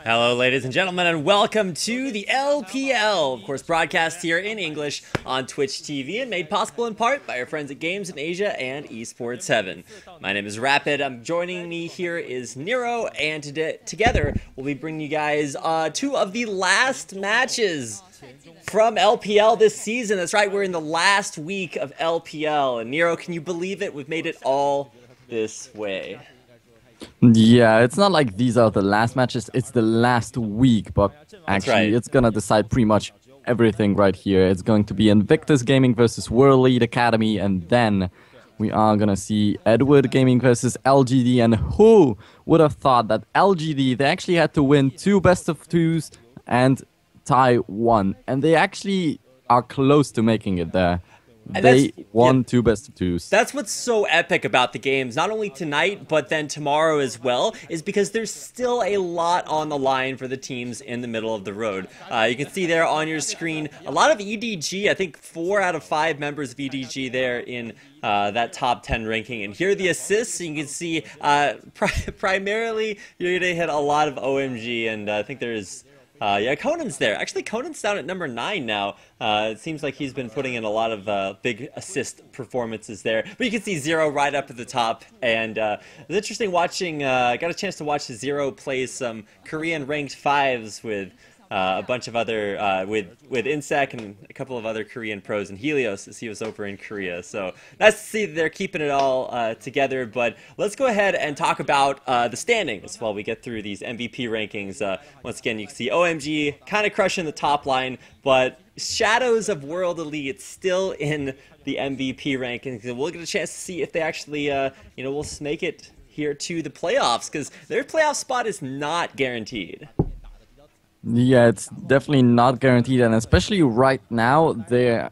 Hello, ladies and gentlemen, and welcome to the LPL, of course, broadcast here in English on Twitch TV and made possible in part by our friends at Games in Asia and Esports Heaven. My name is Rapid. Joining me here is Nero, and together we'll be bringing you guys two of the last matches from LPL this season. That's right, we're in the last week of LPL, and Nero, can you believe it? We've made it all this way. Yeah, it's not like these are the last matches, it's the last week, but actually it's gonna decide pretty much everything right here. It's going to be Invictus Gaming versus World Lead Academy, and then we are gonna see Edward Gaming versus LGD, and who would have thought that LGD, they actually had to win 2 best of 2s and tie 1, and they actually are close to making it there. They won 2 best of 2s. That's what's so epic about the games, not only tonight, but then tomorrow as well, is because there's still a lot on the line for the teams in the middle of the road. You can see there on your screen a lot of EDG. I think 4 out of 5 members of EDG there in that top 10 ranking. And here are the assists. You can see primarily you're going to hit a lot of OMG, and I think there's... yeah, Conan's there. Actually, Conan's down at number 9 now. It seems like he's been putting in a lot of big assist performances there. But you can see Zero right up at the top. And it was interesting watching, got a chance to watch Zero play some Korean ranked 5s with a bunch of other, with Insec and a couple of other Korean pros, and Helios as he was over in Korea. So nice to see that they're keeping it all together. But let's go ahead and talk about the standings while we get through these MVP rankings. Once again, you can see OMG kind of crushing the top line, but shadows of World Elite still in the MVP rankings. And we'll get a chance to see if they actually, you know, will make it here to the playoffs, because their playoff spot is not guaranteed. Yeah, it's definitely not guaranteed, and especially right now, they're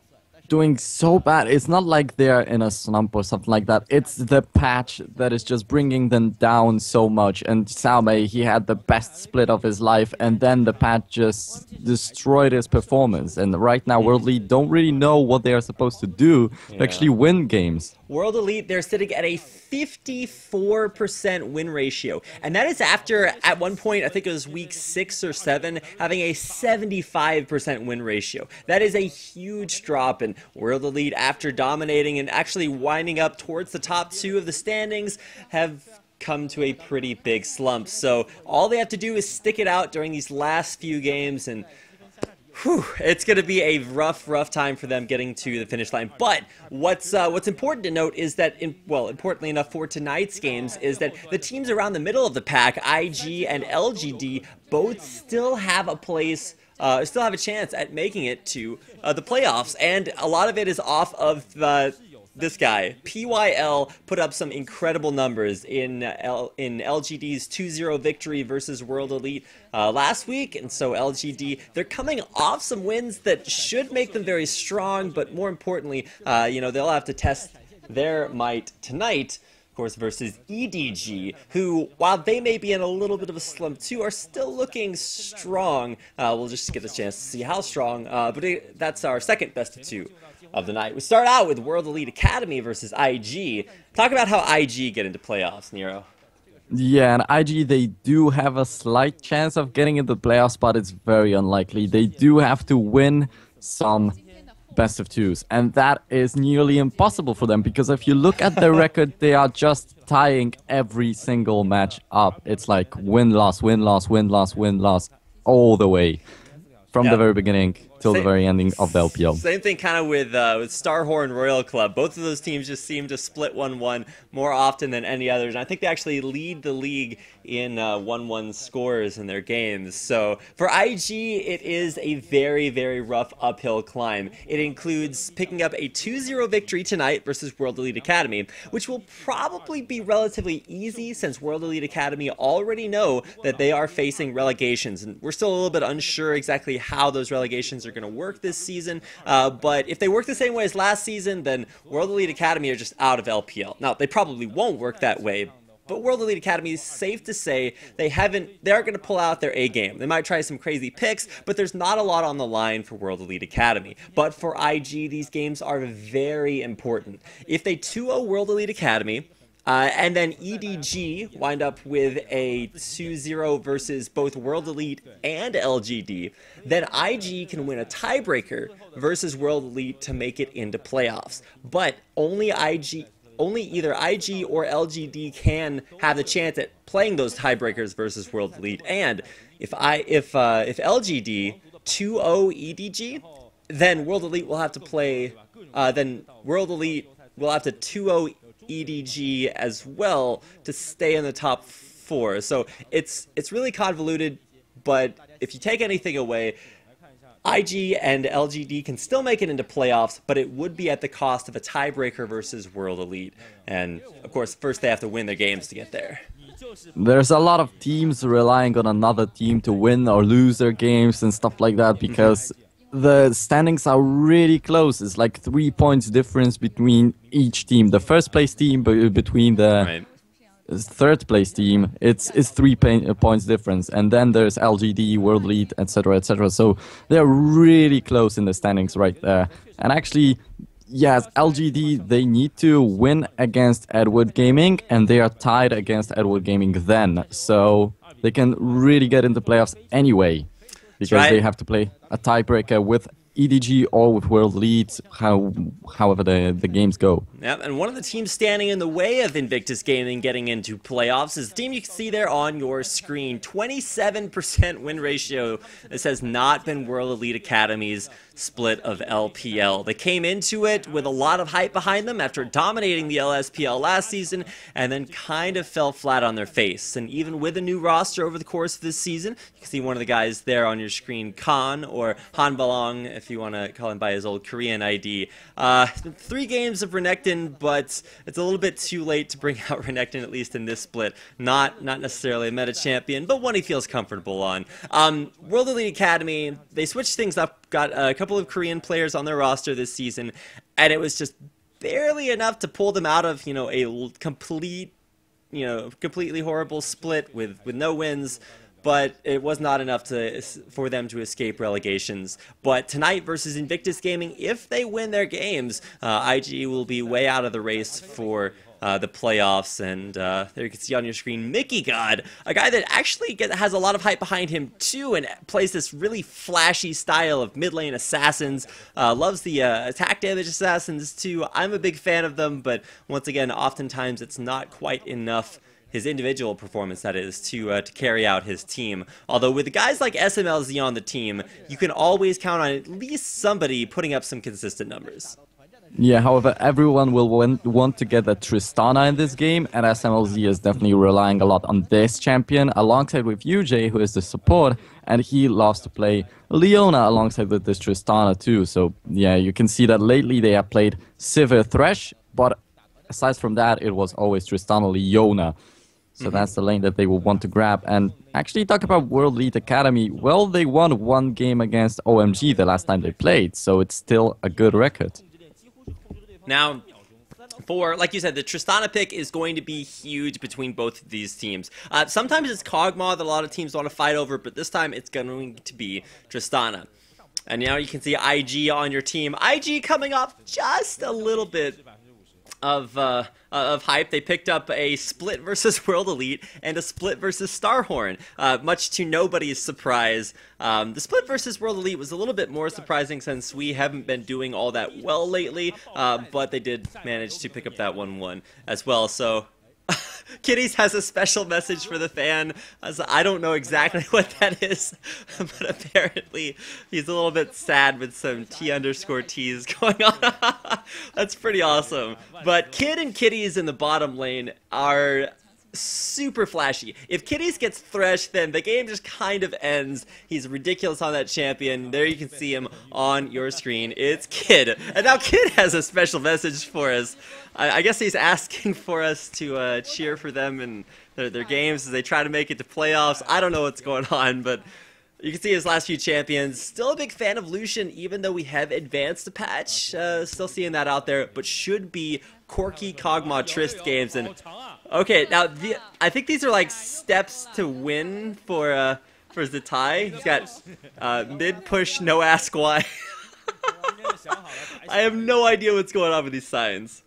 doing so bad. It's not like they're in a slump or something like that. It's the patch that is just bringing them down so much. And Xiaomei, he had the best split of his life, and then the patch just destroyed his performance. And right now, World League don't really know what they are supposed to do to actually win games. World Elite, they're sitting at a 54% win ratio. And that is after, at one point, I think it was week 6 or 7, having a 75% win ratio. That is a huge drop. And World Elite, after dominating and actually winding up towards the top 2 of the standings, have come to a pretty big slump. So all they have to do is stick it out during these last few games, and it's going to be a rough time for them getting to the finish line. But what's important to note is that, importantly enough for tonight's games, is that the teams around the middle of the pack, IG and LGD, both still have a place, still have a chance at making it to the playoffs. And a lot of it is off of this guy. PYL put up some incredible numbers in LGD's 2-0 victory versus World Elite last week, and so LGD, they're coming off some wins that should make them very strong, but more importantly, you know, they'll have to test their might tonight, of course, versus EDG, who, while they may be in a little bit of a slump too, are still looking strong. We'll just get a chance to see how strong, but that's our second best of 2 of the night. We start out with World Elite Academy versus IG. Talk about how IG get into playoffs, Nero. Yeah, and IG, they do have a slight chance of getting into the playoffs, but it's very unlikely. They do have to win some best of 2s, and that is nearly impossible for them, because if you look at their record, they are just tying every single match up. It's like win-loss, win-loss, win-loss, win-loss all the way from the very beginning till the very ending of the LPL. Same thing kind of with Starhorn Royal Club. Both of those teams just seem to split 1-1 more often than any others. And I think they actually lead the league in 1-1 scores in their games. So for IG, it is a very rough uphill climb. It includes picking up a 2-0 victory tonight versus World Elite Academy, which will probably be relatively easy since World Elite Academy already know that they are facing relegations. And we're still a little bit unsure exactly how those relegations are going to work this season, but if they work the same way as last season, then World Elite Academy are just out of LPL. Now, they probably won't work that way, but World Elite Academy is safe to say they aren't going to pull out their A game. They might try some crazy picks, but there's not a lot on the line for World Elite Academy. But for IG, these games are very important. If they 2-0 World Elite Academy, And then EDG wind up with a 2-0 versus both World Elite and LGD. Then IG can win a tiebreaker versus World Elite to make it into playoffs. But only either IG or LGD can have the chance at playing those tiebreakers versus World Elite. And if LGD 2-0 EDG, then World Elite will have to play. Then World Elite will have to 2-0 EDG as well to stay in the top 4. So it's really convoluted. But if you take anything away, IG and LGD can still make it into playoffs, but it would be at the cost of a tiebreaker versus World Elite. And, of course, first they have to win their games to get there. There's a lot of teams relying on another team to win or lose their games and stuff like that because the standings are really close. It's like 3 points difference between each team. The first place team between the third place team, it's 3 points difference, and then there's LGD, World Elite, etc., etc. So they're really close in the standings right there. And actually, yes, LGD, they need to win against Edward Gaming, and they are tied against Edward Gaming then. So they can really get into playoffs anyway, because they have to play a tiebreaker with EDG or with World Elite, however the games go. Yep, and one of the teams standing in the way of Invictus Gaming getting into playoffs is the team you can see there on your screen. 27% win ratio. This has not been World Elite Academy's split of LPL. They came into it with a lot of hype behind them after dominating the LSPL last season, and then kind of fell flat on their face. And even with a new roster over the course of this season, you can see one of the guys there on your screen, Khan, or Han Balong, if you want to call him by his old Korean ID. 3 games of Renekton, but it's a little bit too late to bring out Renekton, at least in this split. Not necessarily a meta champion, but one he feels comfortable on. World Elite Academy, they switched things up, got a couple of Korean players on their roster this season, and it was just barely enough to pull them out of, a completely horrible split with no wins. But it was not enough for them to escape relegations. But tonight versus Invictus Gaming, if they win their games, IG will be way out of the race for the playoffs. And there you can see on your screen Mickey God, a guy that actually has a lot of hype behind him too, and plays this really flashy style of mid lane assassins. Loves the attack damage assassins too. I'm a big fan of them, but once again, oftentimes it's not quite enough. His individual performance, that is, to carry out his team. Although with guys like SMLZ on the team, you can always count on at least somebody putting up some consistent numbers. Yeah, however, everyone will want to get a Tristana in this game, and SMLZ is definitely relying a lot on this champion, alongside with UJ, who is the support, and he loves to play Leona alongside with this Tristana too. So yeah, you can see that lately they have played Sivir Thresh, but aside from that, it was always Tristana Leona. So that's the lane that they will want to grab. And actually talk about World Elite Academy. Well, they won 1 game against OMG the last time they played. So it's still a good record. Now, like you said, the Tristana pick is going to be huge between both of these teams. Sometimes it's Kog'Maw that a lot of teams want to fight over, but this time it's going to be Tristana. And now you can see IG on your team. IG coming off just a little bit of hype. They picked up a split versus World Elite and a split versus Starhorn, much to nobody's surprise. The split versus World Elite was a little bit more surprising since we haven't been doing all that well lately, but they did manage to pick up that 1-1 as well. So Kitties has a special message for the fan. I don't know exactly what that is, but apparently he's a little bit sad with some T_Ts going on. That's pretty awesome. But Kid and Kitties in the bottom lane are super flashy. If Kitties gets threshed, then the game just kind of ends. He's ridiculous on that champion. There you can see him on your screen. It's Kid. And now Kid has a special message for us. I guess he's asking for us to cheer for them and their games as they try to make it to playoffs. I don't know what's going on, but you can see his last few champions. Still a big fan of Lucian, even though we have advanced a patch. Still seeing that out there, but should be Corki, Kog'Maw, Trist games. And okay, now I think these are like steps to win for Zatai. He's got mid push, no ask why. I have no idea what's going on with these signs.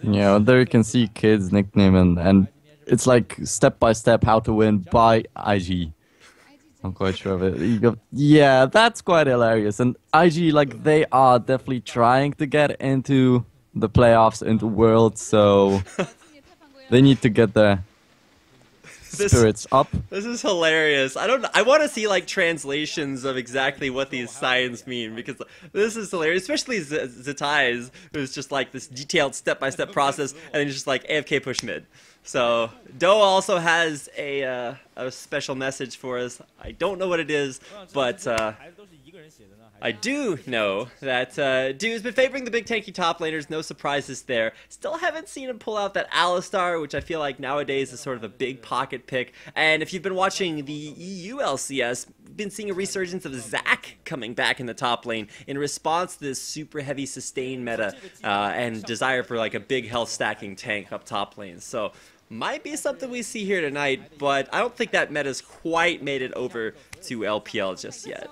Yeah, there you can see Kid's nickname, and it's like step by step how to win by IG. I'm quite sure of it. Yeah, that's quite hilarious. And IG, like, they are definitely trying to get into the playoffs, into Worlds, so they need to get their spirits up. This is hilarious. I want to see like translations of exactly what these signs mean, because this is hilarious, especially Zetai's, who's just like this detailed step-by-step process, and then just like AFK push mid. So Do also has a special message for us. I don't know what it is, but I do know that Do's been favoring the big tanky top laners, no surprises there. Still haven't seen him pull out that Alistar, which I feel like nowadays is sort of a big pocket pick. And if you've been watching the EU LCS, we've been seeing a resurgence of Zac coming back in the top lane in response to this super heavy sustain meta and desire for like a big health stacking tank up top lane. So might be something we see here tonight, but I don't think that meta's quite made it over to LPL just yet.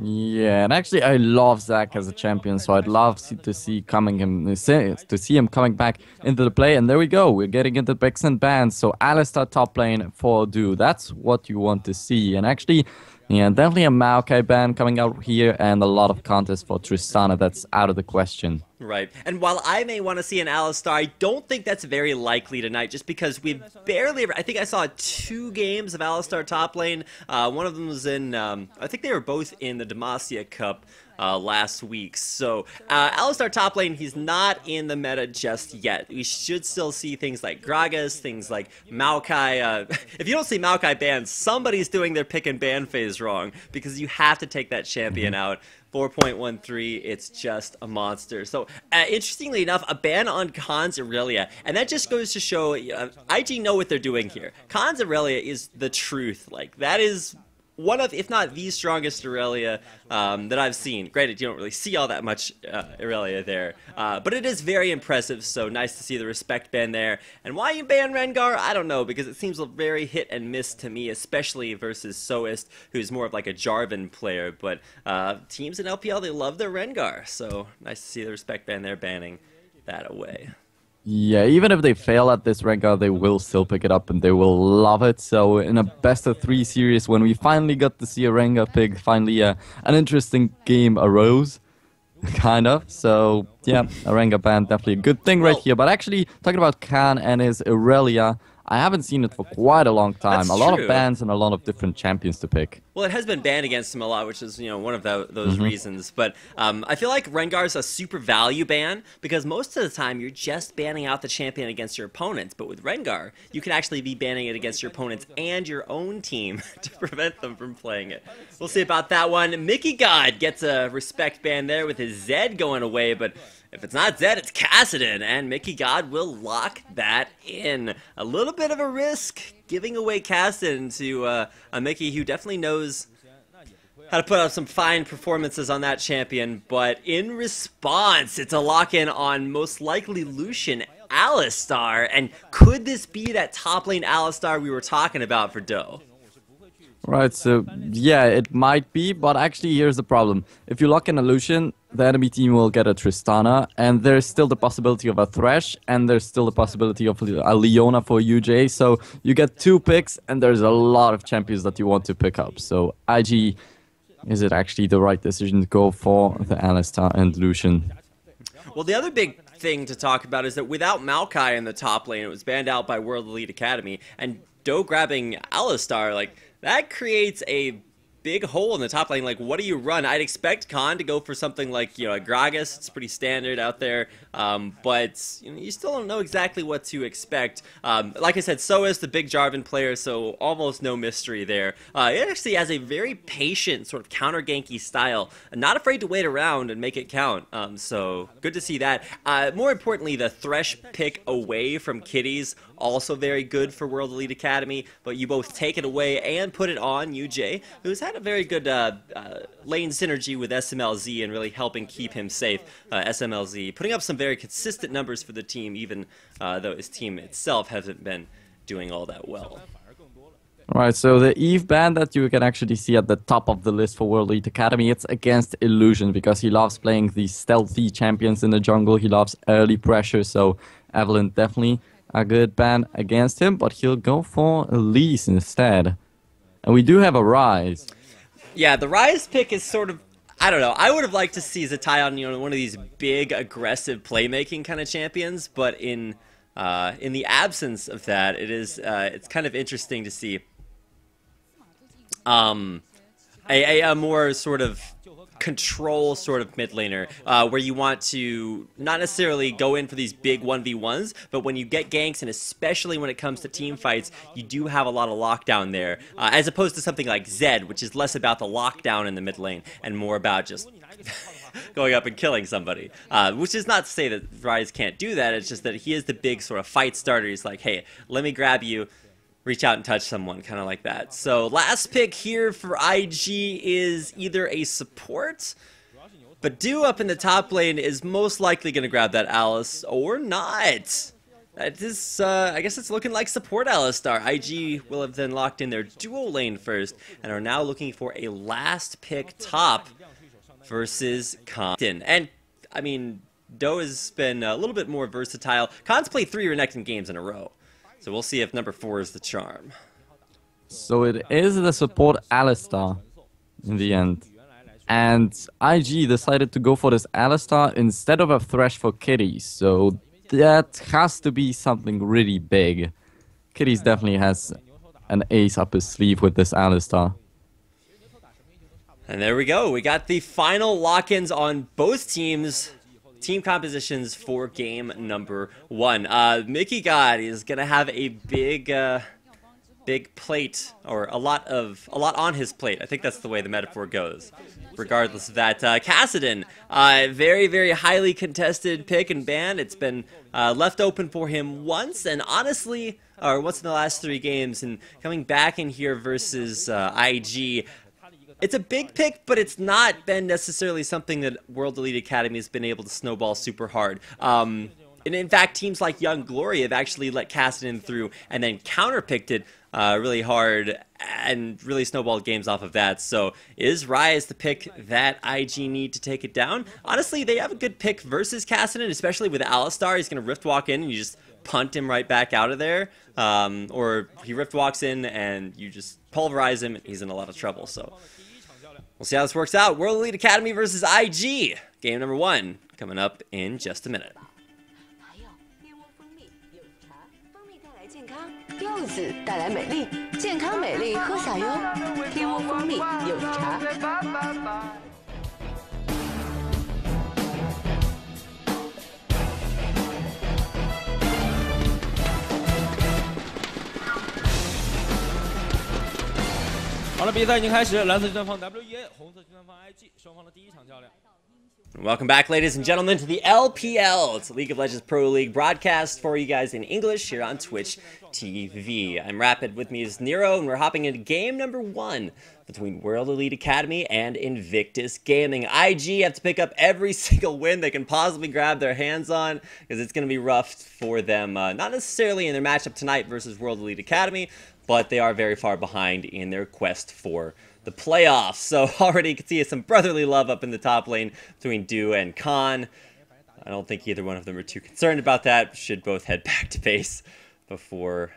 Yeah, and actually I love Zac as a champion, so I'd love to see him coming back into the play. And there we go, we're getting into picks and bans. So Alistar top lane for Do, that's what you want to see. And actually, yeah, definitely a Maokai ban coming out here, and a lot of contests for Tristana. That's out of the question. Right. And while I may want to see an Alistar, I don't think that's very likely tonight, just because we've barely ever... I think I saw 2 games of Alistar top lane. One of them was in... I think they were both in the Demacia Cup last week. So Alistar top lane, he's not in the meta just yet. We should still see things like Gragas, things like Maokai. If you don't see Maokai banned, somebody's doing their pick and ban phase wrong, because you have to take that champion out. 4.13, it's just a monster. So, interestingly enough, a ban on Khan's Irelia, and that just goes to show IG know what they're doing here. Khan's Irelia is the truth. Like, that is one of, if not the strongest Irelia that I've seen. Granted, you don't really see all that much Irelia there, but it is very impressive, so nice to see the respect ban there. And why you ban Rengar, I don't know, because it seems very hit and miss to me, especially versus Soist, who's more of like a Jarvan player, but teams in LPL, they love their Rengar, so nice to see the respect ban there, banning that away. Yeah, even if they fail at this Rengar, they will still pick it up and they will love it. So in a best-of-3 series, when we finally got to see a Rengar pick, finally an interesting game arose, kind of. So yeah, a Rengar ban, definitely a good thing right here. But actually, talking about Khan and his Irelia, I haven't seen it for quite a long time. That's a lot true. of bans and a lot of different champions to pick. Well, it has been banned against him a lot, which is, you know, one of those reasons. But I feel like Rengar's a super value ban, because most of the time you're just banning out the champion against your opponents. But with Rengar, you can actually be banning it against your opponents and your own team to prevent them from playing it. We'll see about that one. Mickey God gets a respect ban there with his Zed going away, but if it's not Zed, it's Kassadin, and Mickey God will lock that in. A little bit of a risk giving away Kassadin to a Mickey who definitely knows how to put up some fine performances on that champion, but in response, it's a lock-in on most likely Lucian Alistar, and could this be that top lane Alistar we were talking about for Do? Right, so yeah, it might be, but actually here's the problem. If you lock in a Lucian, the enemy team will get a Tristana, and there's still the possibility of a Thresh, and there's still the possibility of a Leona for UJ, so you get 2 picks, and there's a lot of champions that you want to pick up. So IG, is it actually the right decision to go for the Alistar and Lucian? Well, the other big thing to talk about is that without Maokai in the top lane, it was banned out by World Elite Academy, and Do grabbing Alistar, like, that creates a big hole in the top lane. Like, what do you run? I'd expect Khan to go for something like, you know, a Gragas. It's pretty standard out there, but you know, you still don't know exactly what to expect. Like I said, so is the big Jarvan player, so almost no mystery there. It actually has a very patient, sort of counter-ganky style, not afraid to wait around and make it count, so good to see that. More importantly, the Thresh pick away from Kitties, also very good for World Elite Academy, but you both take it away and put it on UJ, who's had a very good lane synergy with SMLZ and really helping keep him safe. SMLZ putting up some very consistent numbers for the team, even though his team itself hasn't been doing all that well. Right, so the Eve ban that you can actually see at the top of the list for World Elite Academy, it's against Illusion because he loves playing these stealthy champions in the jungle. He loves early pressure, so Evelyn definitely a good ban against him, but he'll go for Elise instead. And we do have a Rise. Yeah, the Rise pick is sort of, I don't know. I would have liked to see Zatai on, one of these big, aggressive playmaking kind of champions, but in the absence of that, it's kind of interesting to see a more sort of control sort of mid laner, where you want to not necessarily go in for these big 1v1s, but when you get ganks, and especially when it comes to team fights, you do have a lot of lockdown there, as opposed to something like Zed, which is less about the lockdown in the mid lane and more about just going up and killing somebody. Which is not to say that Rise can't do that, it's just that he is the big sort of fight starter. He's like, hey, let me grab you, reach out and touch someone, kind of like that. So last pick here for IG is either a support, but Do up in the top lane is most likely going to grab that Alice, or not. That is, I guess it's looking like support Alistar. IG will have then locked in their dual lane first, and are now looking for a last pick top versus Compton. And, I mean, Do has been a little bit more versatile. Khan's played 3 Renekton games in a row. So we'll see if number 4 is the charm. So it is the support Alistar in the end. And IG decided to go for this Alistar instead of a Thresh for Kitty. So that has to be something really big. Kitty's definitely has an ace up his sleeve with this Alistar. And there we go. We got the final lock-ins on both teams. Team compositions for game number 1. Mickey God is gonna have a big plate, or a lot on his plate. I think that's the way the metaphor goes. Regardless of that, Kassadin, very, very highly contested pick and ban. It's been left open for him once, and honestly, or once in the last 3 games, and coming back in here versus IG. It's a big pick, but it's not been necessarily something that World Elite Academy has been able to snowball super hard. And in fact, teams like Young Glory have actually let Kassadin through and then counterpicked it really hard and really snowballed games off of that. So is Rise the pick that IG need to take it down? Honestly, they have a good pick versus Kassadin, especially with Alistar. He's going to Rift Walk in and you just punt him right back out of there. Or he Rift Walks in and you just pulverize him and he's in a lot of trouble. So we'll see how this works out. World Elite Academy versus IG. Game number 1 coming up in just a minute. 柚子带来美丽，健康美丽喝洒哟，天窝蜂蜜柚子茶。好了，比赛已经开始，蓝色集团方 WEA， 红色集团方 IG， 双方的第一场较量。 Welcome back, ladies and gentlemen, to the LPL. It's League of Legends Pro League broadcast for you guys in English here on Twitch TV. I'm Rapid, with me is Nero, and we're hopping into game number 1 between World Elite Academy and Invictus Gaming. IG have to pick up every single win they can possibly grab their hands on, because it's going to be rough for them, not necessarily in their matchup tonight versus World Elite Academy, but they are very far behind in their quest for the playoffs. So already you can see some brotherly love up in the top lane between Do and Khan. I don't think either one of them are too concerned about that. Should both head back to base before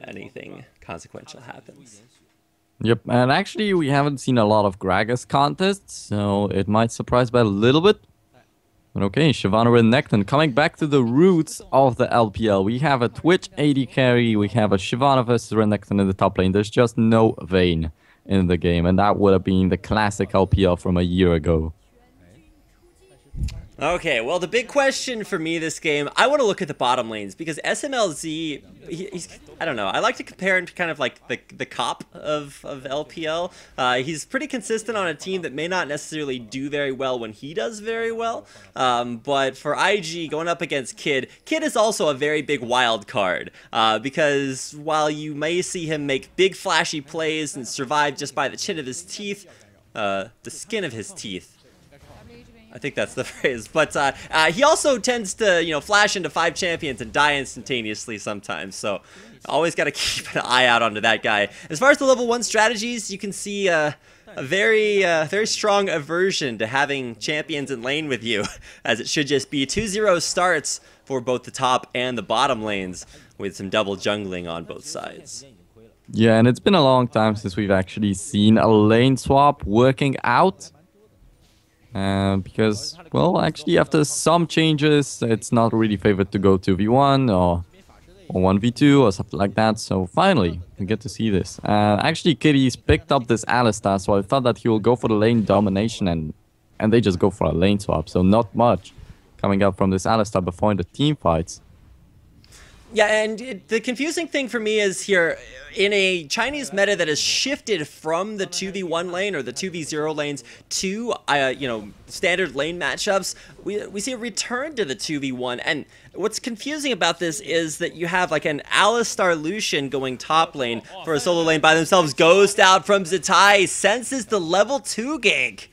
anything consequential happens. Yep, and actually we haven't seen a lot of Gragas contests, so it might surprise by a little bit. But okay, Shyvana and Renekton coming back to the roots of the LPL. We have a Twitch AD carry, we have a Shyvana versus Renekton in the top lane. There's just no Vayne in the game, and that would have been the classic LPL from a year ago. Okay, well, the big question for me this game, I want to look at the bottom lanes, because SMLZ, he's I don't know, I like to compare him to kind of like the cop of LPL. He's pretty consistent on a team that may not necessarily do very well when he does very well, but for IG, going up against Kid is also a very big wild card, because while you may see him make big flashy plays and survive just by the chin of his teeth, the skin of his teeth, I think that's the phrase, but he also tends to, flash into 5 champions and die instantaneously sometimes, so Always got to keep an eye out onto that guy. As far as the level 1 strategies, you can see a very strong aversion to having champions in lane with you, as it should just be 2-0 starts for both the top and the bottom lanes, with some double jungling on both sides. Yeah, and it's been a long time since we've actually seen a lane swap working out. Because, well, actually after some changes, it's not really favored to go 2v1 or 1v2 or something like that. So finally, we get to see this. Actually, Kitty's picked up this Alistar, so I thought that he will go for the lane domination, and they just go for a lane swap. So not much coming up from this Alistar before in the team fights. Yeah, and the confusing thing for me is here, in a Chinese meta that has shifted from the 2v1 lane or the 2v0 lanes to, you know, standard lane matchups, we see a return to the 2v1. And what's confusing about this is that you have like an Alistar Lucian going top lane for a solo lane by themselves, Ghost out from Zatai, senses the level 2 gank.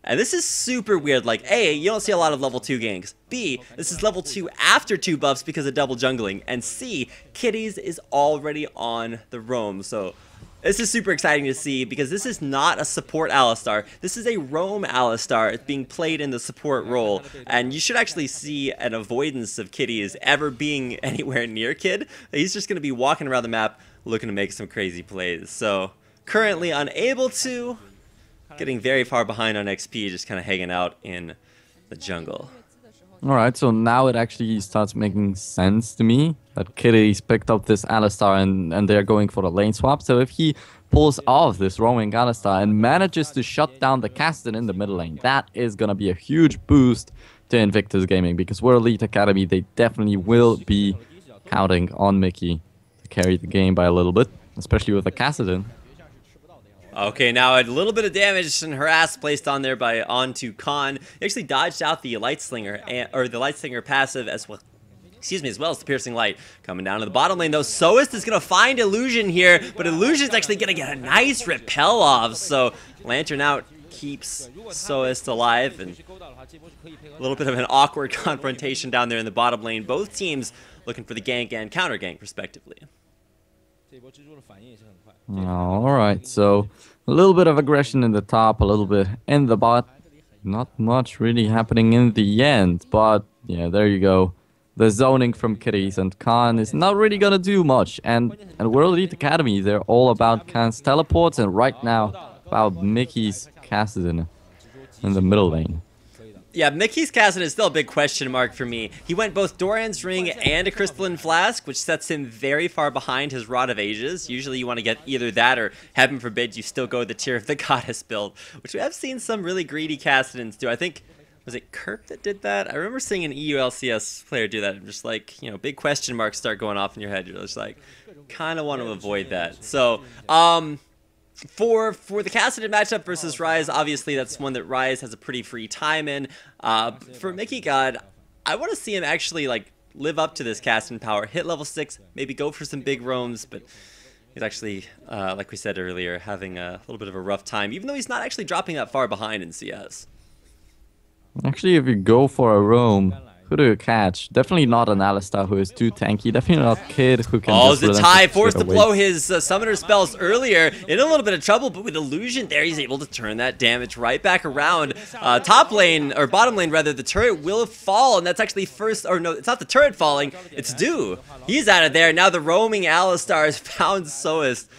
And this is super weird. Like, A, you don't see a lot of level 2 ganks. B, this is level 2 after 2 buffs because of double jungling. And C, Kitties is already on the roam. So this is super exciting to see because this is not a support Alistar. This is a roam Alistar. It's being played in the support role. And you should actually see an avoidance of Kitties ever being anywhere near Kid. He's just going to be walking around the map looking to make some crazy plays. So currently unable to. Getting very far behind on XP, just kind of hanging out in the jungle. Alright, so now it actually starts making sense to me that Kitty's picked up this Alistar and they're going for the lane swap. So if he pulls off this roaming Alistar and manages to shut down the Caston in the middle lane, that is going to be a huge boost to Invictus Gaming, because World Elite Academy, they definitely will be counting on Mickey to carry the game by a little bit, especially with the Caston. Okay, now a little bit of damage and harass placed on there by onto Khan. He actually dodged out the Light Slinger, or the Light Slinger passive as well. Excuse me, as well as the Piercing Light. Coming down to the bottom lane though, Soist is going to find Illusion here, but Illusion's actually going to get a nice repel off. So Lantern out keeps Soist alive, and a little bit of an awkward confrontation down there in the bottom lane. Both teams looking for the gank and counter gank respectively. Alright, so a little bit of aggression in the top, a little bit in the bot. Not much really happening in the end, but yeah, there you go. The zoning from Kitties, and Khan is not really gonna do much. And World Elite Academy, they're all about Khan's teleports, and right now about Mickey's Cassidon in the middle lane. Yeah, Mickey's Cassidon is still a big question mark for me. He went both Doran's Ring and a Crystalline Flask, which sets him very far behind his Rod of Ages. Usually you want to get either that or, heaven forbid, you still go the Tear of the Goddess build, which we have seen some really greedy Cassidons do. I think, was it Kirk that did that? I remember seeing an EU LCS player do that. I'm just like, you know, big question marks start going off in your head. You're just like, kind of want to avoid that. So, For the Cassidon matchup versus Ryze, obviously that's one that Ryze has a pretty free time in. For Mickey God, I want to see him actually like live up to this Cassidon power, hit level 6, maybe go for some big roams, but he's actually, like we said earlier, having a little bit of a rough time, even though he's not actually dropping that far behind in CS. Actually, if you go for a roam, who do you catch? Definitely not an Alistar who is too tanky. Definitely not Kid who can just Zatai forced to blow his summoner spells earlier. In a little bit of trouble, but with Illusion there, he's able to turn that damage right back around. Top lane, or bottom lane rather, the turret will fall, and that's actually first, or no, it's not the turret falling, it's Du. He's out of there. Now the roaming Alistar has found Soist,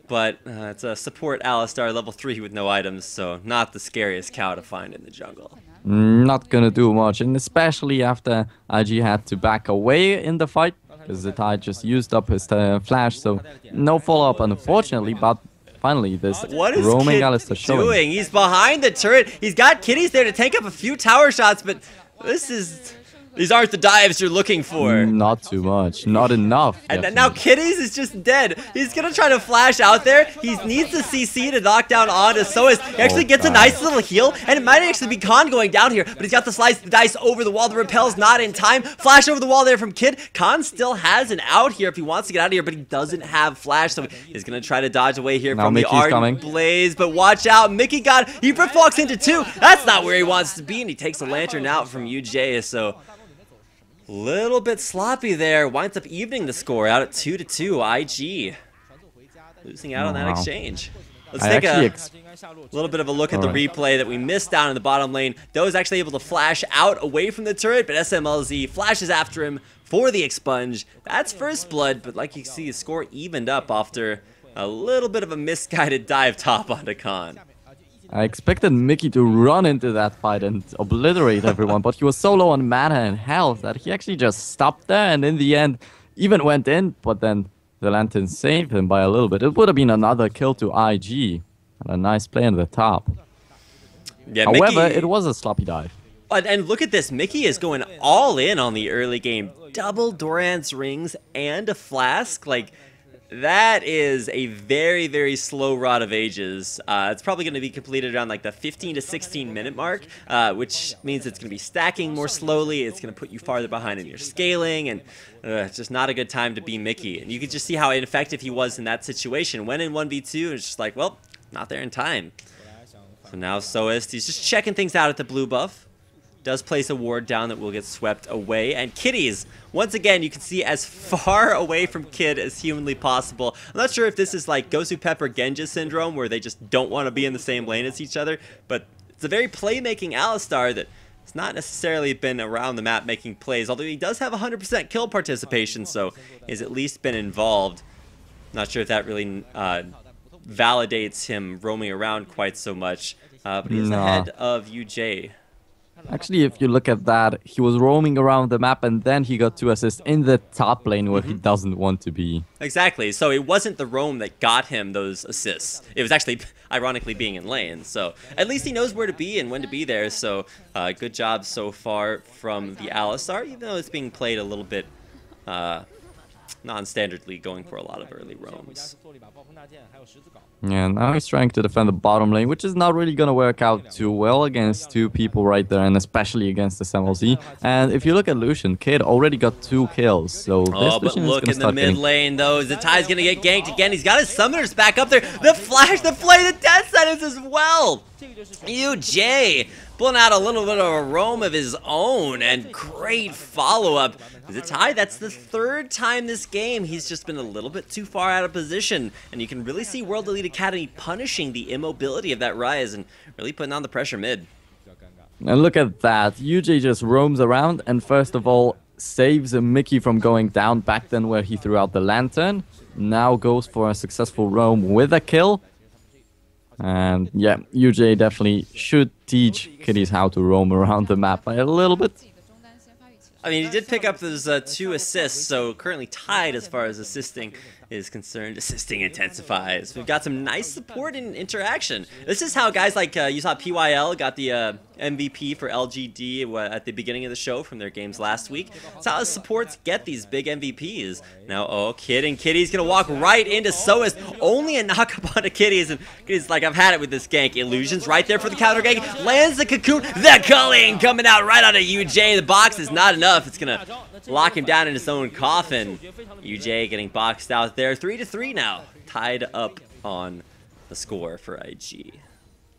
but it's a support Alistar, level 3 with no items, so not the scariest cow to find in the jungle. Not gonna do much, and especially after IG had to back away in the fight, because Zatai just used up his flash, so no follow-up unfortunately, but finally this roaming Alistar showing. He's behind the turret, he's got Kitties there to tank up a few tower shots, but these aren't the dives you're looking for. Not too much. Not enough. And then now Kitties is just dead. He's going to try to flash out there. He needs the CC to knock down onto Soist. He actually gets a nice little heal. And it might actually be Khan going down here. But he's got the slice the dice over the wall. The repel's not in time. Flash over the wall there from Kid. Khan still has an out here if he wants to get out of here. But he doesn't have flash. So he's going to try to dodge away here from the Ardent Blaze. But watch out. Mickey God. He brick walks into 2. That's not where he wants to be. And he takes a Lantern out from UJ. So Little bit sloppy there. Winds up evening the score out at 2-2. IG losing out on that exchange. Let's take a little bit of a look at the replay that we missed down in the bottom lane. Doe is actually able to flash out away from the turret, but SMLZ flashes after him for the expunge. That's first blood, but like you see, the score evened up after a little bit of a misguided dive top onto Khan. I expected Mickey to run into that fight and obliterate everyone, but he was so low on mana and health that he actually just stopped there, and in the end, even went in, but then the Lantern saved him by a little bit. It would have been another kill to IG, and a nice play on the top. Yeah, however, Mickey, it was a sloppy dive. And look at this, Mickey is going all in on the early game. Double Doran's rings and a flask, like... That is a very, very slow Rod of Ages. It's probably going to be completed around like the 15 to 16 minute mark, which means it's going to be stacking more slowly. It's going to put you farther behind in your scaling, and it's just not a good time to be Mickey. And you can just see how ineffective he was in that situation. Went in 1v2, and it's just like, well, not there in time. So now Soist, he's just checking things out at the blue buff. Does place a ward down that will get swept away. And Kitties, once again, you can see as far away from Kid as humanly possible. I'm not sure if this is like Gosu Pepper Genja syndrome, where they just don't want to be in the same lane as each other, but it's a very playmaking Alistar that has not necessarily been around the map making plays, although he does have 100% kill participation, so he's at least been involved. Not sure if that really validates him roaming around quite so much, but he's ahead of UJ. Actually, if you look at that, he was roaming around the map and then he got 2 assists in the top lane where he doesn't want to be. Exactly. So it wasn't the roam that got him those assists. It was actually, ironically, being in lane. So at least he knows where to be and when to be there. So good job so far from the Alistar, even though it's being played a little bit non-standardly, going for a lot of early roams. Yeah, now he's trying to defend the bottom lane, which is not really going to work out too well against 2 people right there, and especially against the SMLZ. And if you look at Lucian, Kid already got 2 kills, so but look in the mid lane, though. Zatai's going to get ganked again. He's got his summoners back up there. The flash, the play, the death sentence as well. UJ pulling out a little bit of a roam of his own, and great follow-up. Zatai, that's the 3rd time this game he's just been a little bit too far out of position, and you can really see World Elite Academy punishing the immobility of that Rise and really putting on the pressure mid. And look at that. UJ just roams around and first of all saves Mickey from going down back then where he threw out the lantern. Now goes for a successful roam with a kill. And yeah, UJ definitely should teach kiddies how to roam around the map by a little bit. I mean, he did pick up those 2 assists, so currently tied as far as assisting is concerned. Assisting intensifies. We've got some nice support and interaction. This is how guys like, you saw PYL got the MVP for LGD at the beginning of the show from their games last week. That's how the supports get these big MVPs. Now, oh, Kid and Kitty's gonna walk right into Soist. Only a knock-up onto Kitty's, and Kitty's like, I've had it with this gank. Illusions right there for the counter gank. Lands the cocoon. The culling coming out right onto UJ. The box is not enough. It's gonna lock him down in his own coffin. UJ getting boxed out there. 3-3 now. Tied up on the score for IG.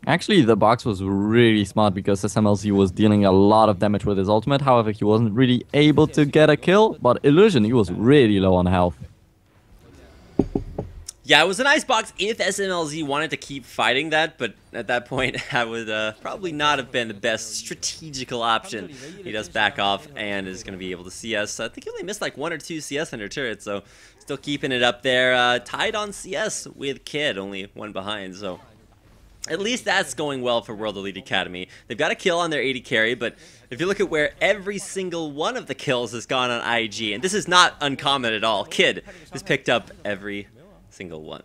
Actually, the box was really smart because SMLZ was dealing a lot of damage with his ultimate. However, he wasn't really able to get a kill. But Illusion, he was really low on health. Yeah, it was a nice box if SMLZ wanted to keep fighting that, but at that point, that would probably not have been the best strategical option. He does back off and is going to be able to CS. I think he only missed like 1 or 2 CS under turret, so still keeping it up there. Tied on CS with Kid, only 1 behind, so at least that's going well for World Elite Academy. They've got a kill on their 80 carry, but if you look at where every single one of the kills has gone on IG, and this is not uncommon at all, Kid has picked up every single one.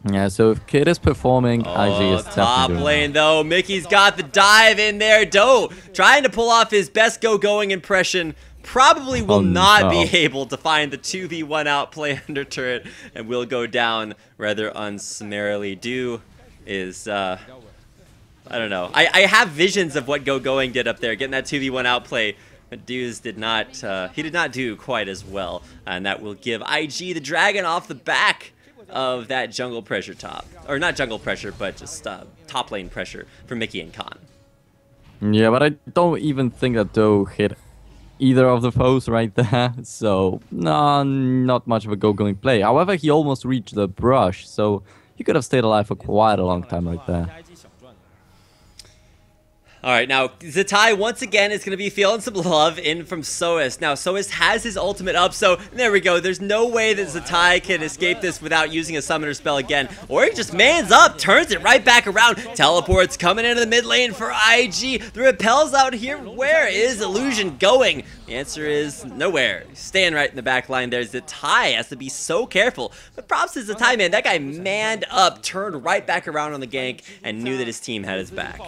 Yeah, so if Kid is performing, IG is top definitely lane though. Mickey's got the dive in there. Doe trying to pull off his best going impression. Probably will not be able to find the 2v1 outplay under turret and will go down rather unsummarily. Do is I don't know. I have visions of what going did up there, getting that 2v1 outplay. But Dews did not, he did not do quite as well, and that will give IG the dragon off the back of that jungle pressure top. Or not jungle pressure, but just top lane pressure for Mickey and Khan. Yeah, but I don't even think that Doe hit either of the foes right there. So, no, not much of a go-going play. However, he almost reached the brush, so he could have stayed alive for quite a long time right there. All right, now Zatai once again is going to be feeling some love in from Soest. Now, Soest has his ultimate up, so there we go. There's no way that Zatai can escape this without using a summoner spell again. Or he just mans up, turns it right back around, teleports coming into the mid lane for IG. The repel's out here. Where is Illusion going? The answer is nowhere. Staying right in the back line there. Zatai has to be so careful. But props to Zatai, man. That guy manned up, turned right back around on the gank, and knew that his team had his back.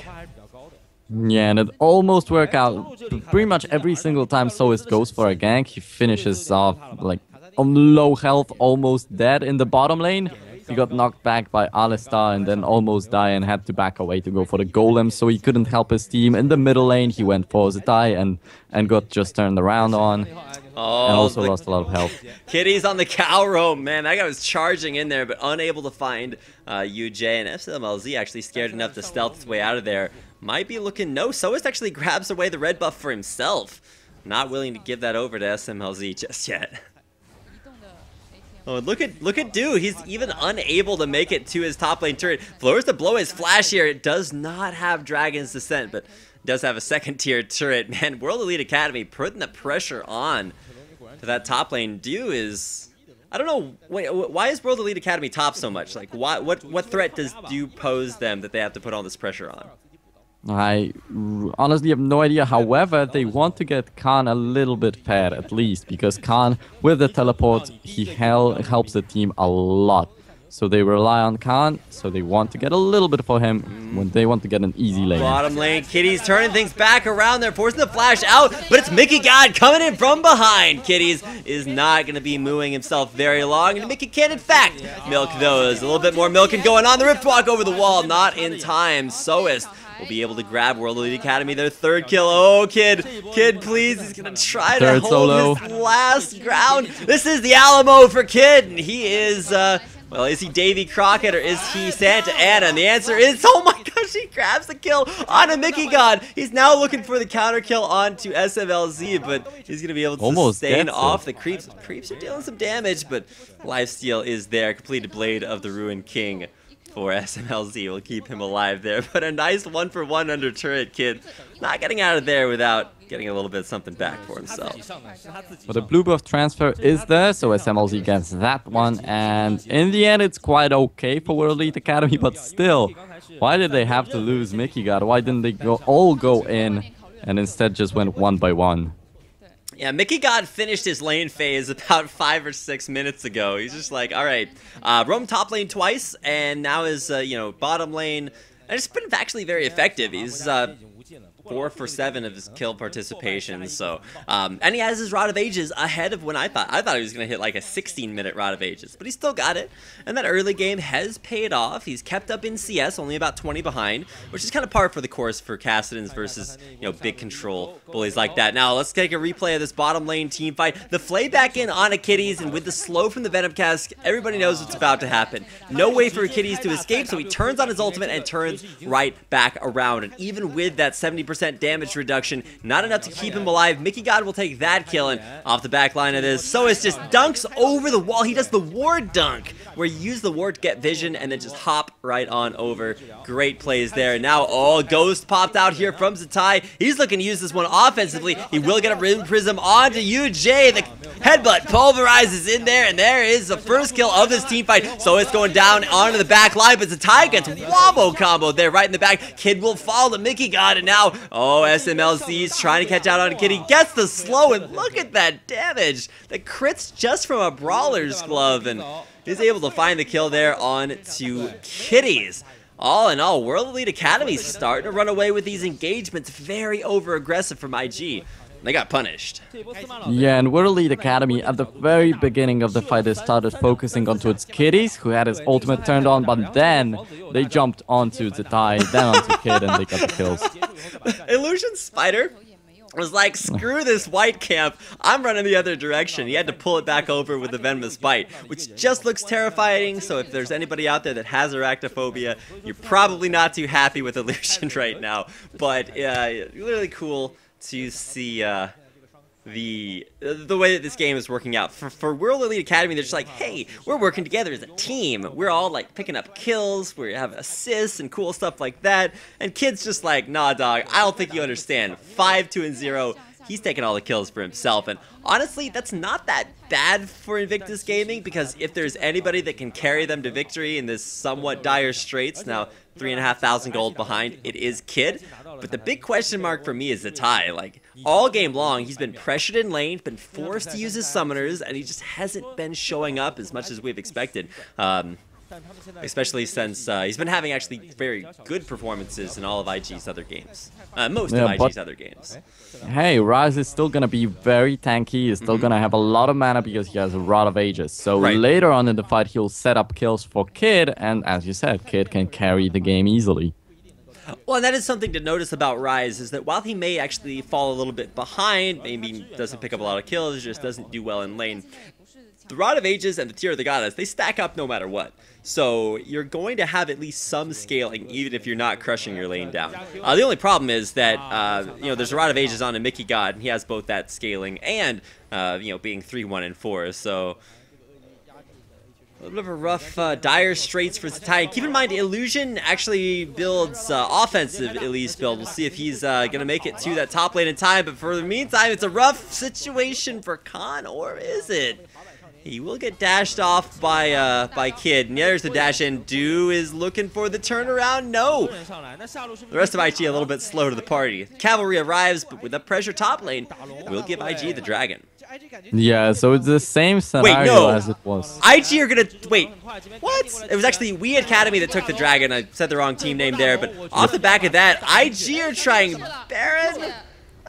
Yeah, and it almost worked out. Pretty much every single time Soest goes for a gank, he finishes off like on low health, almost dead in the bottom lane. He got knocked back by Alistar and then almost died and had to back away to go for the golem, so he couldn't help his team. In the middle lane, he went for Zatai and got just turned around on. Oh, and also lost a lot of health. Kitty's on the cow roam, man. That guy was charging in there, but unable to find UJ. And SMLZ actually scared enough to stealth his way out of there. Might be looking no. Soest actually grabs away the red buff for himself. Not willing to give that over to SMLZ just yet. Oh, look at Do. He's even unable to make it to his top lane turret. Floors to blow his flash here. It does not have Dragon's Descent, but does have a second tier turret. Man, World Elite Academy putting the pressure on to that top lane. Do is, I don't know, why is World Elite Academy top so much? Like, what threat does Do pose them that they have to put all this pressure on? I honestly have no idea. However, they want to get Khan a little bit fed at least, because Khan, with the teleport, he helps the team a lot. So they rely on Khan, so they want to get a little bit for him when they want to get an easy lane. Bottom lane, Kitty's turning things back around. They're forcing the flash out, but it's Mickey God coming in from behind. Kitty's is not going to be mooing himself very long, and Mickey can, in fact, milk those. A little bit more milking going on. The Rift Walk over the wall, not in time. Soest will be able to grab World Elite Academy their third kill. Oh, Kid, please. He's going to try to hold his last ground. This is the Alamo for Kid, and he is, well, is he Davy Crockett or is he Santa Ana? And the answer is, oh my gosh, he grabs the kill on a Mickey God. He's now looking for the counter kill onto SMLZ, but he's going to be able to sustain off the creeps. Creeps are dealing some damage, but lifesteal is there. Completed Blade of the Ruined King for SMLZ will keep him alive there, but a nice 1-for-1 under turret. Kid not getting out of there without getting a little bit of something back for himself. But the blue buff transfer is there, so SMLZ gets that one, and in the end it's quite okay for World Elite Academy, but still, why did they have to lose Mickey God? Why didn't they all go in and instead just went one by one? Yeah, Mickey God finished his lane phase about 5 or 6 minutes ago. He's just like, all right, roam top lane twice, and now his, bottom lane, and it's been actually very effective. He's 4 for 7 of his kill participation, so, and he has his Rod of Ages ahead of when I thought he was going to hit like a 16-minute Rod of Ages, but he still got it, and that early game has paid off. He's kept up in CS, only about 20 behind, which is kind of par for the course for Cassidans versus, big control bullies like that. Now, let's take a replay of this bottom lane team fight. The flay back in on a Kitties, and with the slow from the Venom Cask, everybody knows what's about to happen. No way for Kitties to escape, so he turns on his ultimate and turns right back around, and even with that 70% damage reduction, not enough to keep him alive. Mickey God will take that kill, and off the back line of this, Soest just dunks over the wall. He does the ward dunk, where you use the ward to get vision and then just hop right on over. Great plays there. Now, Ghost popped out here from Zatai. He's looking to use this one offensively. He will get a Rim Prism onto UJ. The headbutt pulverizes in there, and there is the first kill of this team fight. So it's going down onto the back line, but Zatai gets wombo combo there right in the back. Kid will fall to Mickey God, and now, SMLZ is trying to catch out on Kid. He gets the slow, and look at that damage. The crits just from a Brawler's Glove, and is able to find the kill there on to Kitties. All in all, World Elite Academy starting to run away with these engagements. Very over-aggressive from IG. They got punished. Yeah, and World Elite Academy at the very beginning of the fight, they started focusing onto its Kitties, who had his ultimate turned on, but then they jumped onto Zatai, then onto Kid, and they got the kills. Illusion Spider was like, screw this white camp, I'm running the other direction. He had to pull it back over with the Venomous Bite, which just looks terrifying, so if there's anybody out there that has arachnophobia, you're probably not too happy with Illusion right now. But really cool to see the way that this game is working out. For World Elite Academy, they're just like, hey, we're working together as a team. We're all like picking up kills, we have assists and cool stuff like that. And Kid's just like, nah, dog, I don't think you understand. 5-2-0. He's taking all the kills for himself, and honestly, that's not that bad for Invictus Gaming, because if there's anybody that can carry them to victory in this somewhat dire straits, now 3,500 gold behind, it is Kid. But the big question mark for me is Zatai. Like, all game long, he's been pressured in lane, been forced to use his summoners, and he just hasn't been showing up as much as we've expected. Especially since he's been having actually very good performances in all of IG's other games. Most of IG's other games. Hey, Rise is still going to be very tanky. He's still going to have a lot of mana because he has a Rod of Ages. So later on in the fight, he'll set up kills for Kid. And as you said, Kid can carry the game easily. Well, and that is something to notice about Rise, is that while he may actually fall a little bit behind, maybe doesn't pick up a lot of kills, just doesn't do well in lane, the Rod of Ages and the Tear of the Goddess, they stack up no matter what. So you're going to have at least some scaling, even if you're not crushing your lane down. The only problem is that, you know, there's a Rod of Ages on a Mickey God, and he has both that scaling and, you know, being 3, 1, and 4. So a little bit of a rough, dire straits for Zatai. Keep in mind, Illusion actually builds offensive Elise build. We'll see if he's going to make it to that top lane in time. But for the meantime, it's a rough situation for Khan, or is it? He will get dashed off by Kid. And there's the dash in. Do is looking for the turnaround. No. The rest of IG a little bit slow to the party. Cavalry arrives, but with the pressure top lane, will give IG the dragon. Yeah, so it's the same scenario as it was. IG are gonna wait. What? It was actually WEA Academy that took the dragon. I said the wrong team name there, but off the back of that, IG are trying Baron.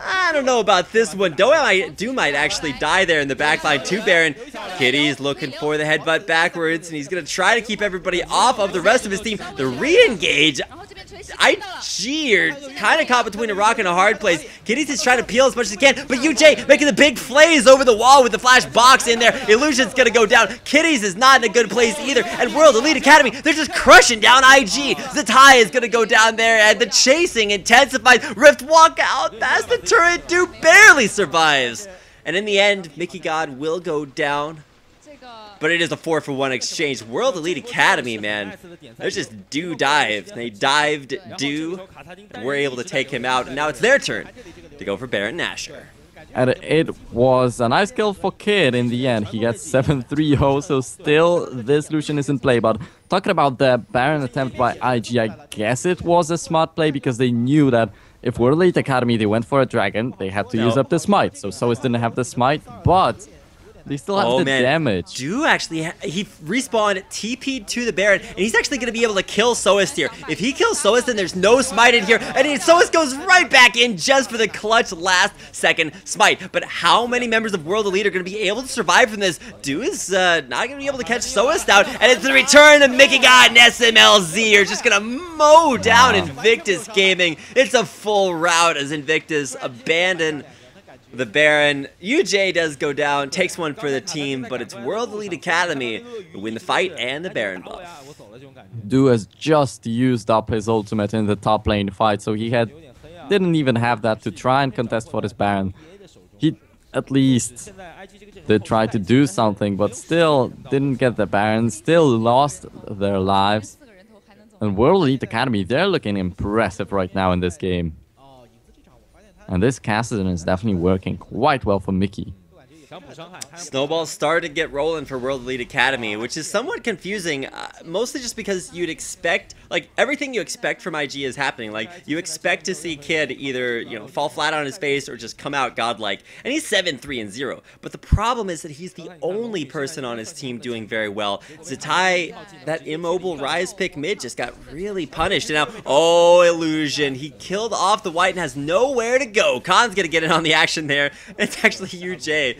I don't know about this one. Do might actually die there in the backline to Baron. Kitty's looking for the headbutt backwards, and he's going to try to keep everybody off of the rest of his team. The re-engage. IG are kind of caught between a rock and a hard place. Kitty's just trying to peel as much as he can, but UJ making the big plays over the wall with the flash box in there. Illusion's going to go down. Kitty's is not in a good place either. And World Elite Academy, they're just crushing down IG. Zatai is going to go down there, and the chasing intensifies. Rift walk out. That's the turret. Do barely survives. And in the end, Mickey God will go down. But it is a 4-for-1 exchange. World Elite Academy, man. There's just Do dive. They dived Do, and we're able to take him out. And now it's their turn to go for Baron Nashor. And it was a nice kill for Kid in the end. He gets 7-3-0, so still this Lucian is in play. But talking about the Baron attempt by IG, I guess it was a smart play because they knew that if World Elite Academy, they went for a dragon, they had to use up the smite. So Soas didn't have the smite, but they still have the damage. Do actually, he respawned, TP'd to the Baron, and he's actually going to be able to kill Soas here. If he kills Soas, then there's no smite in here, and Soas goes right back in just for the clutch last second smite. But how many members of World Elite are going to be able to survive from this? Do is not going to be able to catch Soas down, and it's the return of Mickey God and SMLZ are just going to mow down Invictus Gaming. It's a full rout as Invictus abandon the Baron. UJ does go down, takes one for the team, but it's World Elite Academy who win the fight and the Baron buff. Do has just used up his ultimate in the top lane fight, so he didn't even have that to try and contest for this Baron. He at least did try to do something, but still didn't get the Baron, still lost their lives. And World Elite Academy, they're looking impressive right now in this game. And this Kassadin is definitely working quite well for Mickey. Snowballs started to get rolling for World Elite Academy, which is somewhat confusing, mostly just because you'd expect, like, everything you expect from IG is happening. Like, you expect to see Kid either, you know, fall flat on his face or just come out godlike. And he's 7-3-0. But the problem is that he's the only person on his team doing very well. Zatai, that immobile Rise pick mid, just got really punished. And now, oh, Illusion. He killed off the white and has nowhere to go. Khan's gonna get in on the action there. It's actually UJ.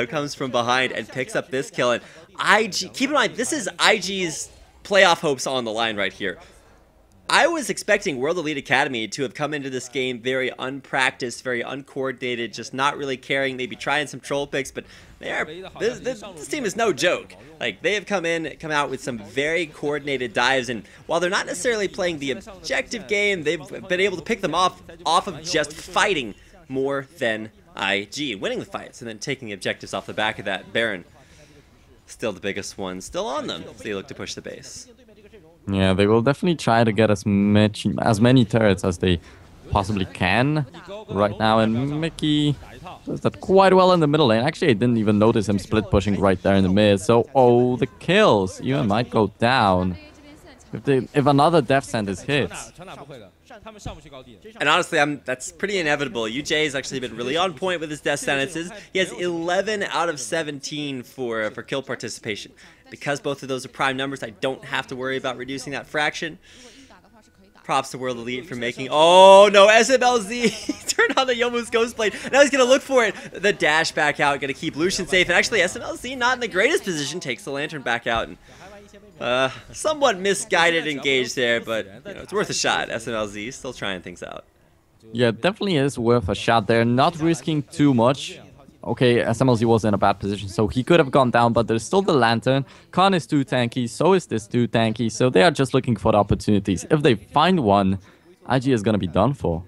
Comes from behind and picks up this kill. And IG, keep in mind, this is IG's playoff hopes on the line right here. I was expecting World Elite Academy to have come into this game very unpracticed, very uncoordinated, just not really caring, maybe trying some troll picks, but this team is no joke. Like, they have come out with some very coordinated dives, and while they're not necessarily playing the objective game, they've been able to pick them off of just fighting more than IG, winning the fights, and then taking the objectives off the back of that. Baron, still the biggest one, still on them, as they look to push the base. Yeah, they will definitely try to get as many turrets as they possibly can right now, and Mickey does that quite well in the middle lane. Actually, I didn't even notice him split pushing right there in the mid. So, oh, the kills even might go down if another death sentence hits. And honestly, that's pretty inevitable. UJ has actually been really on point with his death sentences. He has 11 out of 17 for kill participation. Because both of those are prime numbers, I don't have to worry about reducing that fraction. Props to World Elite for making... Oh, no, SMLZ turned on the Youmuu's Ghostblade. Now he's going to look for it. The dash back out, going to keep Lucian safe. And actually, SMLZ not in the greatest position, takes the Lantern back out. And somewhat misguided engage there, but you know, it's worth a shot. SMLZ still trying things out. Yeah, definitely is worth a shot there. Not risking too much. Okay, SMLZ was in a bad position, so he could have gone down, but there's still the Lantern. Khan is too tanky, so is this too tanky, so they are just looking for the opportunities. If they find one, IG is going to be done for.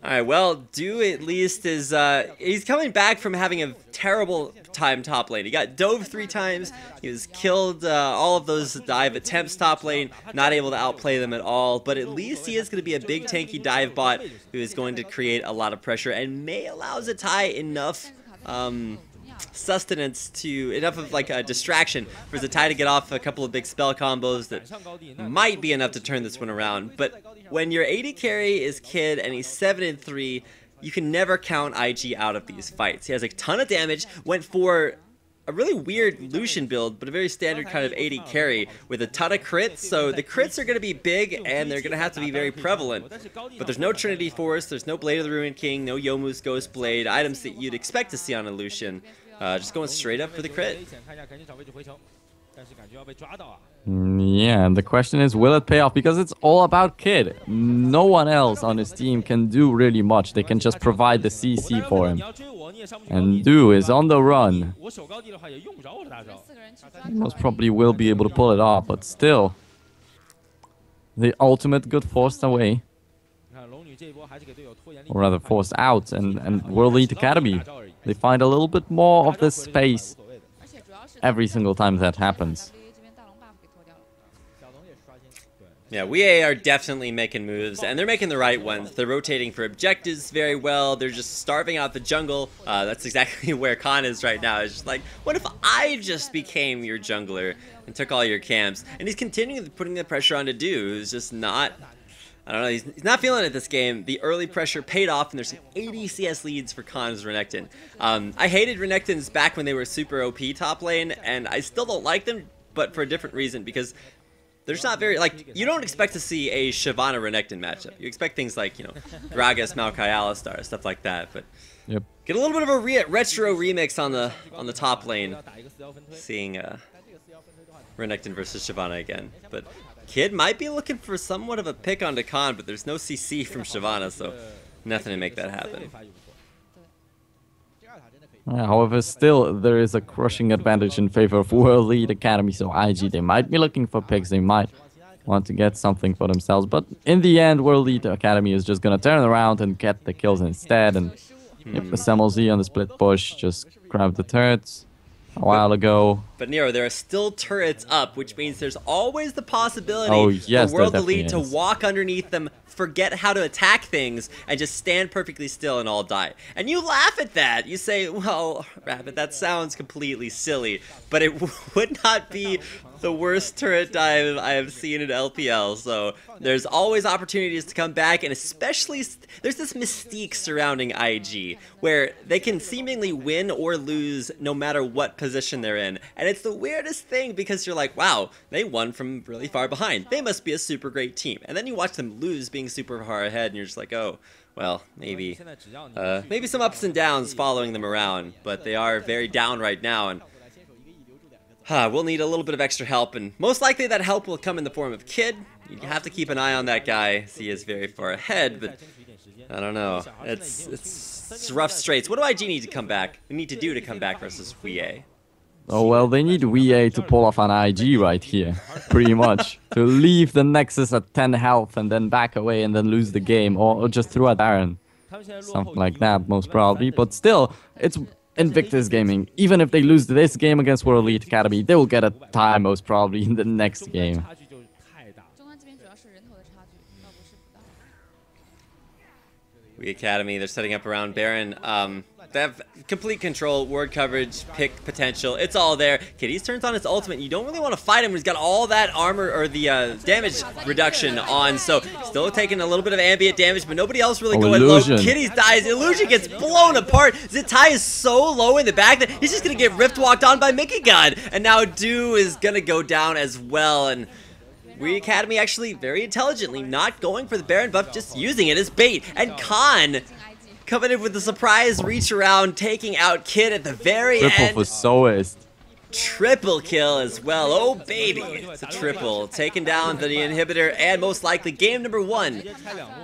Alright, well, Do at least is, he's coming back from having a terrible time top lane. He got dove 3 times, he was killed all of those dive attempts top lane, not able to outplay them at all, but at least he is going to be a big tanky dive bot who is going to create a lot of pressure and may allow Zatai enough sustenance to enough of like a distraction for Zatai to get off a couple of big spell combos that might be enough to turn this one around. But when your AD carry is Kid and he's 7-3, you can never count IG out of these fights. He has a ton of damage, went for a really weird Lucian build, but a very standard kind of AD carry with a ton of crits, so the crits are going to be big and they're going to have to be very prevalent. But there's no Trinity Force, there's no Blade of the Ruined King, no Youmuu's Ghost Blade, items that you'd expect to see on a Lucian. Just going straight up for the crit. Yeah, and the question is, will it pay off? Because it's all about Kid. No one else on his team can do really much. They can just provide the CC for him. And Do is on the run. Most probably will be able to pull it off, but still. The ultimate got forced away. Or rather forced out, and World Elite Academy, they find a little bit more of this space every single time that happens. Yeah, WEA are definitely making moves, and they're making the right ones. They're rotating for objectives very well. They're just starving out the jungle. That's exactly where Khan is right now. It's just like, what if I just became your jungler and took all your camps? And he's continuing putting the pressure on to Do, who's just not... I don't know, he's not feeling it this game. The early pressure paid off, and there's some 80 CS leads for Khan's Renekton. I hated Renektons back when they were super OP top lane, and I still don't like them, but for a different reason, because there's not very, like, you don't expect to see a Shyvana Renekton matchup. You expect things like, you know, Gragas, Maokai, Alistar, stuff like that, but yep. Get a little bit of a retro remix on the top lane, seeing Renekton versus Shyvana again, but Kid might be looking for somewhat of a pick onto Khan, but there's no CC from Shyvana, so nothing to make that happen. However, still, there is a crushing advantage in favor of World Elite Academy, so IG, they might be looking for picks, they might want to get something for themselves, but in the end, World Elite Academy is just going to turn around and get the kills instead, and if the SMLZ on the split push just grabbed the turrets a while ago. But Nero, there are still turrets up, which means there's always the possibility yes, for World Elite to walk underneath them, forget how to attack things, and just stand perfectly still and all die. And you laugh at that. You say, well, Rabbit, that sounds completely silly, but it would not be the worst turret dive I have seen in LPL. So there's always opportunities to come back, and especially there's this mystique surrounding IG where they can seemingly win or lose no matter what position they're in. And it's the weirdest thing because you're like, wow, they won from really far behind. They must be a super great team. And then you watch them lose being super far ahead and you're just like, oh, well, maybe some ups and downs following them around, but they are very down right now, and we'll need a little bit of extra help, and most likely that help will come in the form of Kid. You have to keep an eye on that guy, as he is very far ahead, but I don't know. It's rough straits. What do IG need to come back? We need to do to come back versus WEA? Oh, well, they need WEA to pull off an IG right here, pretty much. To leave the Nexus at 10 health and then back away and then lose the game, or just throw a Baron. something like that, most probably. But still, it's Invictus Gaming. Even if they lose this game against World Elite Academy, they will get a tie most probably in the next game. WEA Academy, they're setting up around Baron. They have complete control, ward coverage, pick potential. It's all there. Kitty's turns on his ultimate. You don't really want to fight him. He's got all that armor or the damage reduction on. So still taking a little bit of ambient damage, but nobody else really going low. Kitty's dies. Illusion gets blown apart. Zitai is so low in the back that he's just going to get rift walked on by Mickey God. And now Do is going to go down as well. And WEA Academy actually very intelligently not going for the Baron buff, just using it as bait. And Khan coming in with the surprise reach around, taking out Kid at the very end. Triple for Soist. Triple kill as well. Oh, baby. It's a triple. Taking down the inhibitor, and most likely game number 1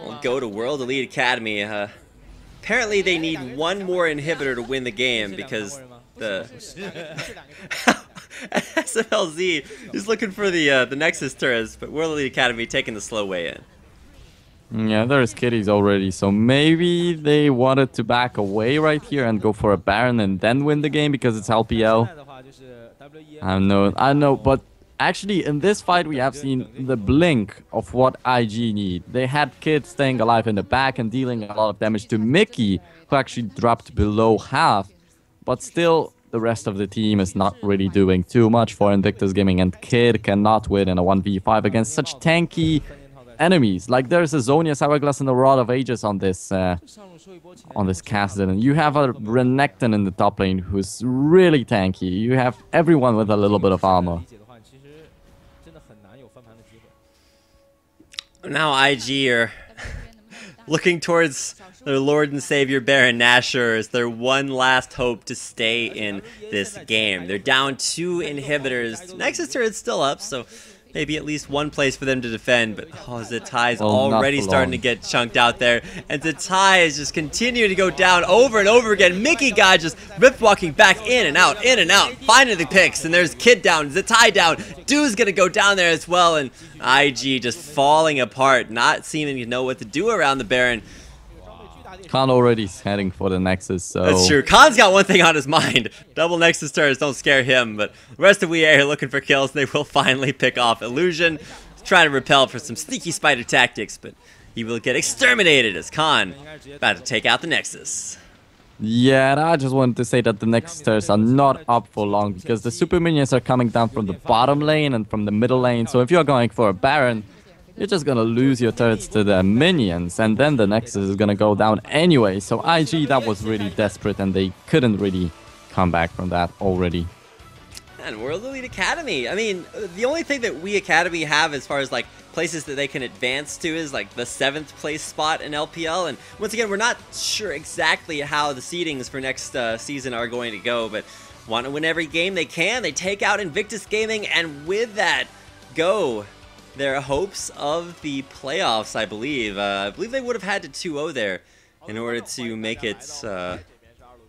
will go to World Elite Academy. Apparently, they need one more inhibitor to win the game because the SFLZ is looking for the Nexus turrets, but World Elite Academy taking the slow way in. Yeah, there's Kitties already, so maybe they wanted to back away right here and go for a Baron and then win the game because it's LPL. I know, but actually in this fight we have seen the blink of what IG need. They had Kid staying alive in the back and dealing a lot of damage to Mickey, who actually dropped below half, but still the rest of the team is not really doing too much for Invictus Gaming, and Kid cannot win in a 1v5 against such tanky enemies. Like there's a Zonia, Hourglass, and a Rod of Ages on this Kassadin, and you have a Renekton in the top lane who's really tanky. You have everyone with a little bit of armor. Now IG are looking towards their Lord and Savior Baron Nashor as their one last hope to stay in this game. They're down 2 inhibitors. Nexus turret's still up, so maybe at least one place for them to defend, but Zitai's already starting to get chunked out there, and Zitai is just continuing to go down over and over again. Mickey God just rift walking back in and out, finding the picks, and there's Kid down, Zitai down, Du's gonna go down there as well, and IG just falling apart, not seeming to know what to do around the Baron. Khan already is heading for the Nexus, so... That's true. Khan's got one thing on his mind. Double Nexus turrets don't scare him, but the rest of WEA are looking for kills, and they will finally pick off Illusion. Trying to repel for some sneaky spider tactics, but he will get exterminated as Khan about to take out the Nexus. Yeah, and I just wanted to say that the Nexus are not up for long, because the super minions are coming down from the bottom lane and from the middle lane, so if you're going for a Baron, you're just gonna lose your turrets to the minions, and then the Nexus is gonna go down anyway. So IG, that was really desperate, and they couldn't really come back from that already. And World Elite Academy, I mean, the only thing that WEA Academy have as far as like places that they can advance to is like the 7th place spot in LPL. And once again, we're not sure exactly how the seedings for next season are going to go, but want to win every game they can. They take out Invictus Gaming, and with that go their hopes of the playoffs, I believe. I believe they would have had to 2-0 there in order to make it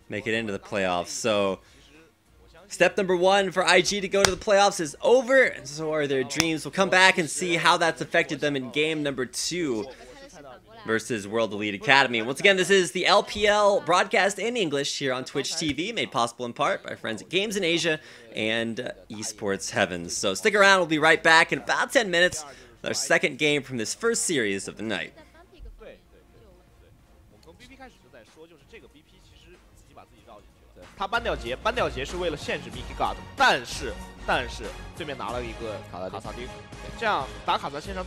into the playoffs. So step number 1 for IG to go to the playoffs is over, and so are their dreams. We'll come back and see how that's affected them in game number 2 versus World Elite Academy. Once again, this is the LPL broadcast in English here on Twitch TV, made possible in part by our friends at Games in Asia and Esports Heavens. So stick around, we'll be right back in about 10 minutes with our second game from this first series of the night. 他搬掉劫是为了限制 Mickey God， 但是对面拿了一个卡萨丁，这样打卡萨线上